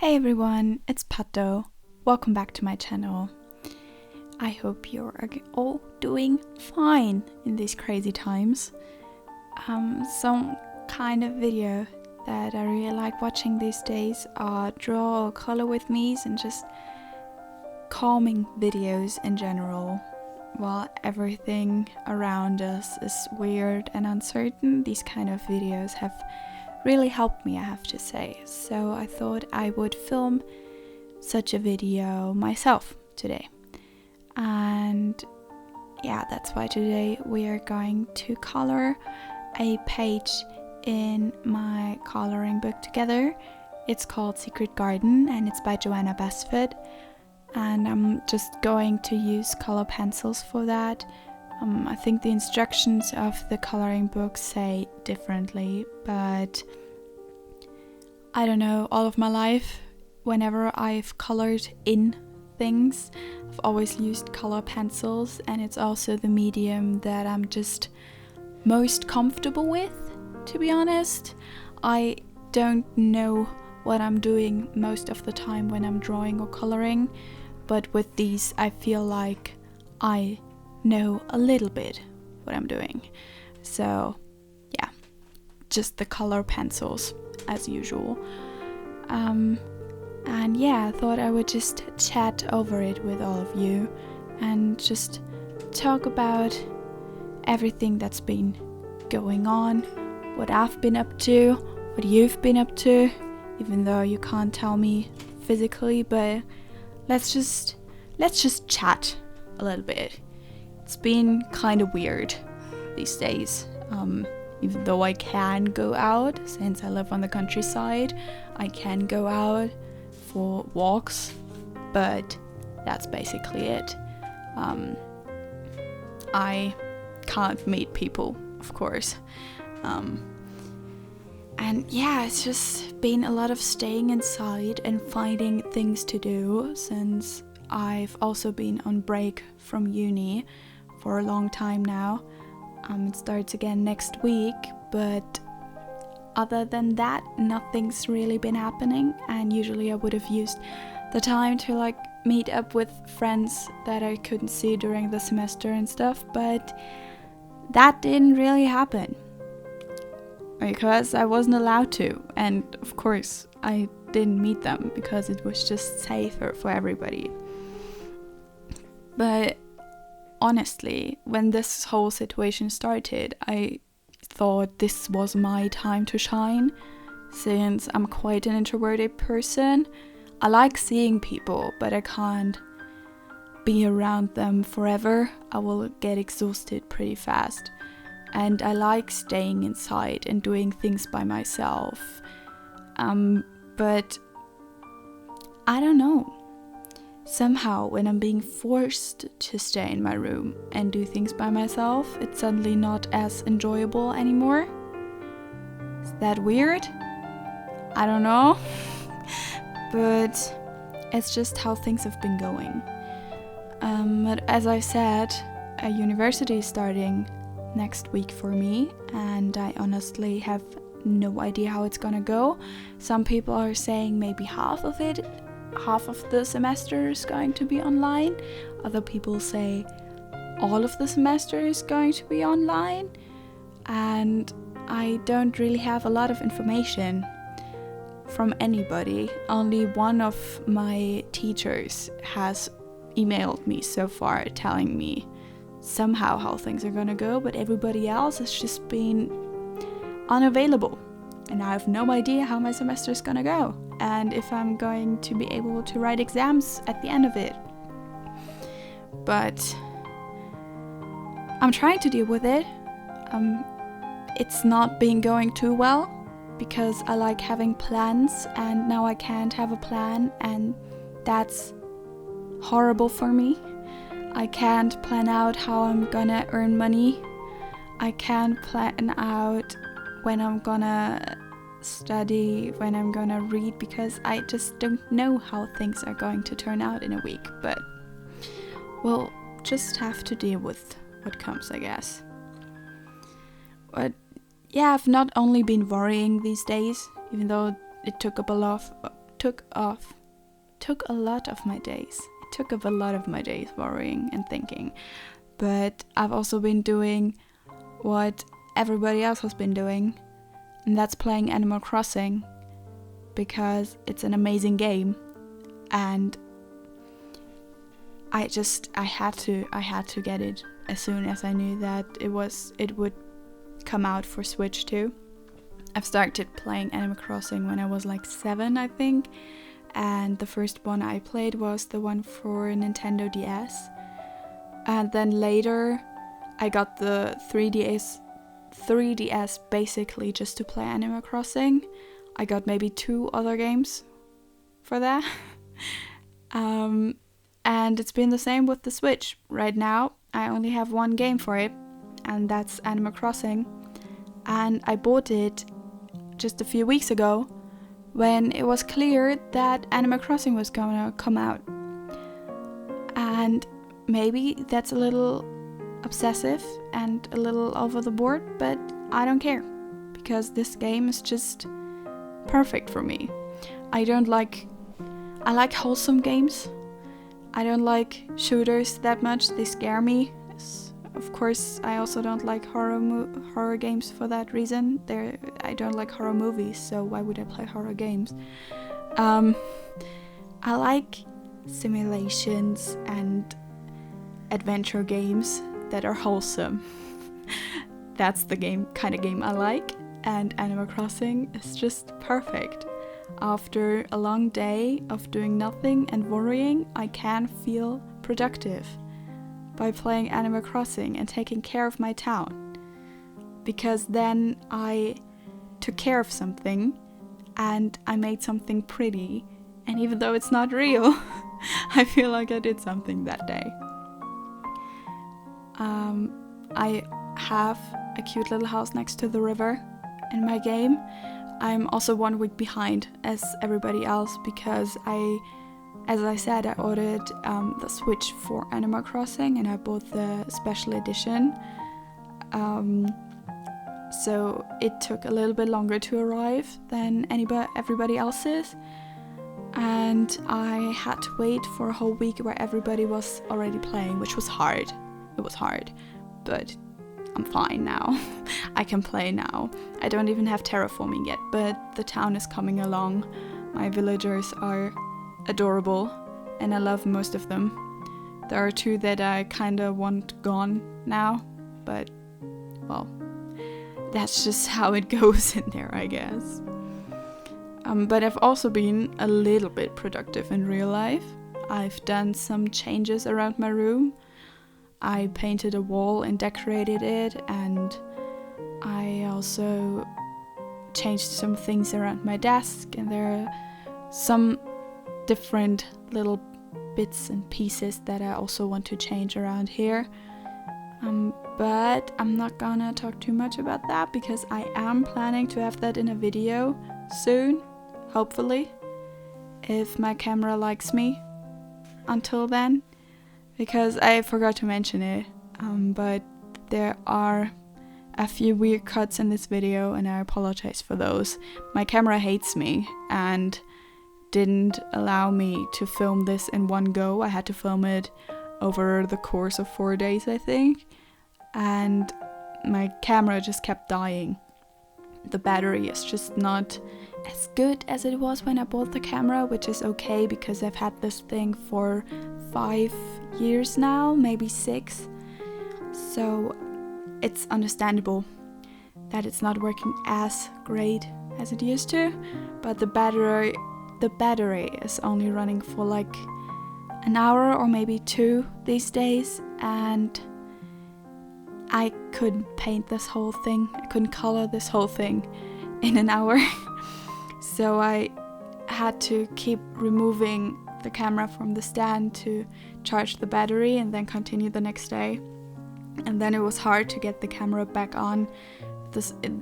Hey everyone, it's Pato. Welcome back to my channel. I hope you're all doing fine in these crazy times. Some kind of video that I really like watching these days are draw or color with me's and just calming videos in general. While everything around us is weird and uncertain, these kind of videos have really helped me, I have to say. So I thought I would film such a video myself today. And yeah, that's why today we are going to color a page in my coloring book together. It's called Secret Garden and it's by Joanna Basford. And I'm just going to use color pencils for that. I think the instructions of the coloring book say differently, but I don't know, all of my life, whenever I've colored in things, I've always used color pencils, and it's also the medium that I'm just most comfortable with, to be honest. I don't know what I'm doing most of the time when I'm drawing or coloring, but with these I feel like I know a little bit what I'm doing. So yeah, just the color pencils as usual. And yeah, I thought I would just chat over it with all of you and just talk about everything that's been going on, what I've been up to, what you've been up to, even though you can't tell me physically, but let's just chat a little bit. It's been kind of weird these days. Even though I can go out, since I live on the countryside, I can go out for walks, but that's basically it. I can't meet people, of course. And yeah, it's just been a lot of staying inside and finding things to do, since I've also been on break from uni for a long time now. It starts again next week, but other than that, nothing's really been happening, and usually I would have used the time to meet up with friends that I couldn't see during the semester and stuff, but that didn't really happen because I wasn't allowed to, and of course I didn't meet them because it was just safer for everybody. But honestly, when this whole situation started, I thought this was my time to shine, since I'm quite an introverted person. I like seeing people, but I can't be around them forever. I will get exhausted pretty fast. And I like staying inside and doing things by myself. But I don't know. Somehow, when I'm being forced to stay in my room and do things by myself, it's suddenly not as enjoyable anymore. Is that weird? I don't know. But it's just how things have been going. But as I said, a university is starting next week for me, and I honestly have no idea how it's gonna go. Some people are saying maybe half of the semester is going to be online. Other people say all of the semester is going to be online, and I don't really have a lot of information from anybody. Only one of my teachers has emailed me so far telling me somehow how things are gonna go, but everybody else has just been unavailable, and I have no idea how my semester is gonna go and if I'm going to be able to write exams at the end of it. But I'm trying to deal with it. It's not been going too well because I like having plans, and now I can't have a plan, and that's horrible for me. I can't plan out how I'm gonna earn money. I can't plan out when I'm gonna study, when I'm gonna read, because I just don't know how things are going to turn out in a week. But we'll just have to deal with what comes, I guess. But yeah, I've not only been worrying these days, even though it took up a lot took a lot of my days. It took up a lot of my days worrying and thinking. But I've also been doing what everybody else has been doing, and that's playing Animal Crossing, because it's an amazing game, and I had to get it as soon as I knew that it would come out for Switch too. I've started playing Animal Crossing when I was like 7, I think, and the first one I played was the one for Nintendo DS, and then later I got the 3DS basically just to play Animal Crossing. I got maybe 2 other games for that. And it's been the same with the Switch. Right now, I only have one game for it, and that's Animal Crossing. And I bought it just a few weeks ago when it was clear that Animal Crossing was gonna come out. And maybe that's a little obsessive and a little over the board, but I don't care, because this game is just perfect for me. I like wholesome games. I don't like shooters that much. They scare me. Of course, I also don't like horror games for that reason. I don't like horror movies, so why would I play horror games? I like simulations and adventure games that are wholesome. That's the kind of game I like, and Animal Crossing is just perfect. After a long day of doing nothing and worrying, I can feel productive by playing Animal Crossing and taking care of my town. Because then I took care of something and I made something pretty, and even though it's not real, I feel like I did something that day. I have a cute little house next to the river in my game. I'm also 1 week behind as everybody else because as I said, I ordered the Switch for Animal Crossing and I bought the special edition. So it took a little bit longer to arrive than everybody else's. And I had to wait for a whole week where everybody was already playing, which was hard. It was hard, but I'm fine now. I can play now. I don't even have terraforming yet, but the town is coming along. My villagers are adorable, and I love most of them. There are 2 that I kinda want gone now, but, well, that's just how it goes in there, I guess. But I've also been a little bit productive in real life. I've done some changes around my room. I painted a wall and decorated it, and I also changed some things around my desk, and there are some different little bits and pieces that I also want to change around here. But I'm not gonna talk too much about that because I am planning to have that in a video soon, hopefully, if my camera likes me until then. Because I forgot to mention it, but there are a few weird cuts in this video and I apologize for those. My camera hates me and didn't allow me to film this in one go. I had to film it over the course of 4 days, I think, and my camera just kept dying. The battery is just not as good as it was when I bought the camera, which is okay because I've had this thing for 5 years now, maybe 6, so it's understandable that it's not working as great as it used to, but the battery is only running for like an hour or maybe 2 these days, and I couldn't paint this whole thing, I couldn't color this whole thing in an hour. So I had to keep removing the camera from the stand to charge the battery and then continue the next day. And then it was hard to get the camera back on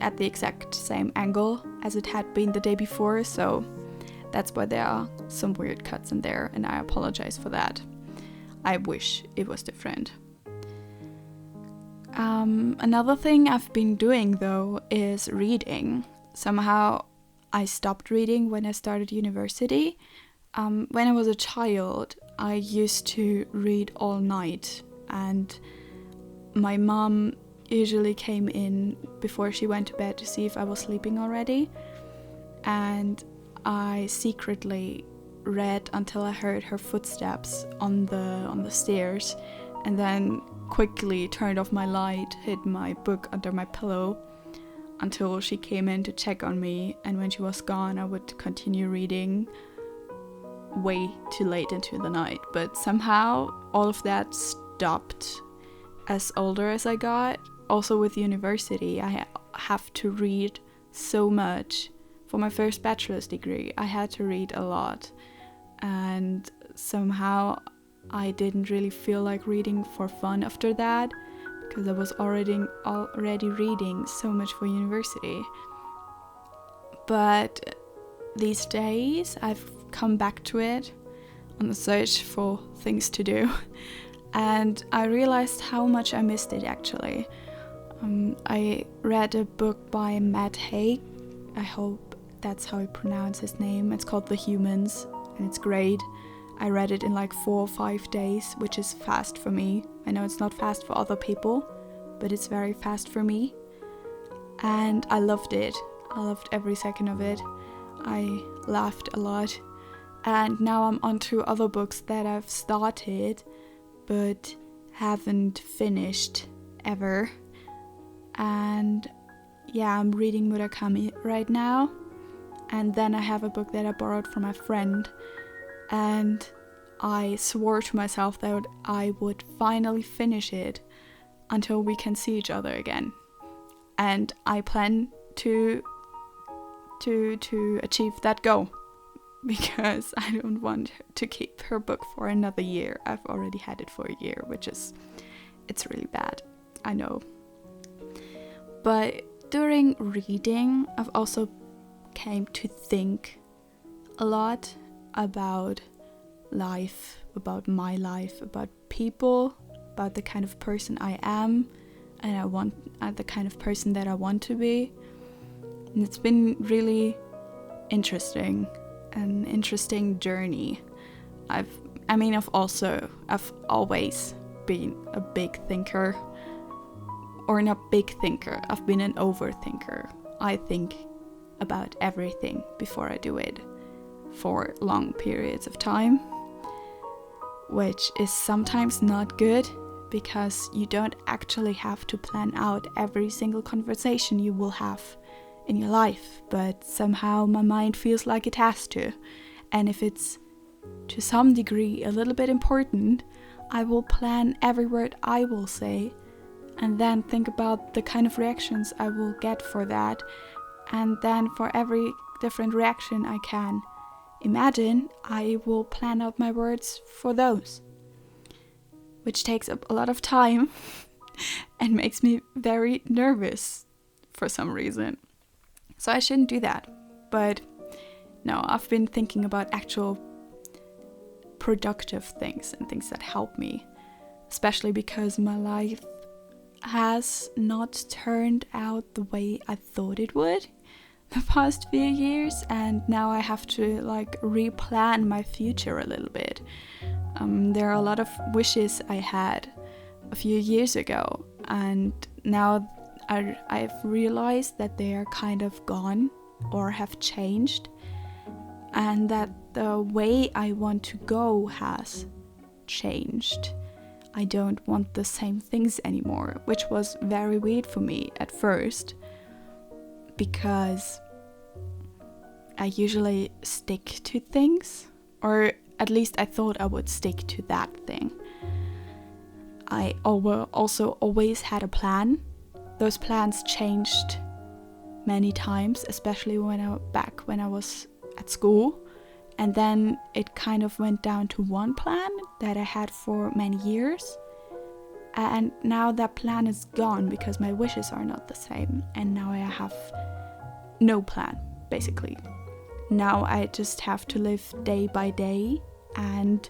at the exact same angle as it had been the day before, so that's why there are some weird cuts in there, and I apologize for that. I wish it was different. Another thing I've been doing though is reading. Somehow I stopped reading when I started university. When I was a child, I used to read all night, and my mom usually came in before she went to bed to see if I was sleeping already, and I secretly read until I heard her footsteps on the stairs, and then quickly turned off my light, hid my book under my pillow until she came in to check on me, and when she was gone I would continue reading way too late into the night. But somehow all of that stopped as older as I got. Also with university, I have to read so much. For my first bachelor's degree, I had to read a lot, and somehow I didn't really feel like reading for fun after that, because I was already reading so much for university. But these days I've come back to it on the search for things to do, and I realized how much I missed it actually. I read a book by Matt Haig, I hope that's how you pronounce his name. It's called The Humans, and it's great. I read it in like 4 or 5 days, which is fast for me. I know it's not fast for other people, but it's very fast for me. And I loved it. I loved every second of it. I laughed a lot. And now I'm on to other books that I've started, but haven't finished ever. And yeah, I'm reading Murakami right now. And then I have a book that I borrowed from a friend, and I swore to myself that I would finally finish it until we can see each other again. And I plan to achieve that goal, because I don't want to keep her book for another year. I've already had it for a year, it's really bad, I know. But during reading, I've also came to think a lot about life, about my life, about people, about the kind of person I am, and the kind of person that I want to be. And it's been really interesting, an interesting journey. I've always been a big thinker, or not big thinker, I've been an overthinker. I think about everything before I do it for long periods of time, which is sometimes not good, because you don't actually have to plan out every single conversation you will have in your life, but somehow my mind feels like it has to. And if it's to some degree a little bit important, I will plan every word I will say, and then think about the kind of reactions I will get for that. And then for every different reaction I can imagine, I will plan out my words for those, which takes up a lot of time and makes me very nervous for some reason. So I shouldn't do that. But no, I've been thinking about actual productive things and things that help me, especially because my life has not turned out the way I thought it would the past few years, and now I have to replan my future a little bit. There are a lot of wishes I had a few years ago, and now I've realized that they are kind of gone or have changed, and that the way I want to go has changed. I don't want the same things anymore, which was very weird for me at first, because I usually stick to things, or at least I thought I would stick to that thing. I also always had a plan. Those plans changed many times, especially when I was at school, and then it kind of went down to one plan that I had for many years, and now that plan is gone because my wishes are not the same, and now I have no plan, basically. Now I just have to live day by day and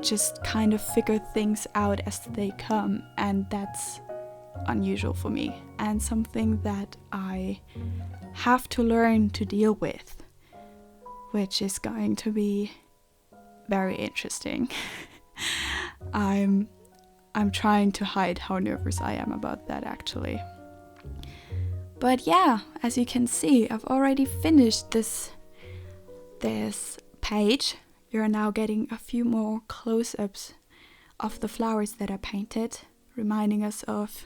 just kind of figure things out as they come, and that's unusual for me, and something that I have to learn to deal with, which is going to be very interesting. I'm trying to hide how nervous I am about that, actually. But yeah, as you can see, I've already finished this page. You're now getting a few more close-ups of the flowers that I painted, reminding us of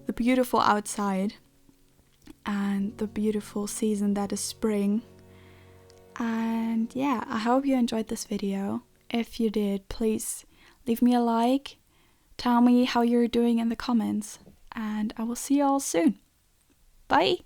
the beautiful outside and the beautiful season that is spring. And yeah, I hope you enjoyed this video. If you did, please leave me a like, tell me how you're doing in the comments, and I will see you all soon. Bye!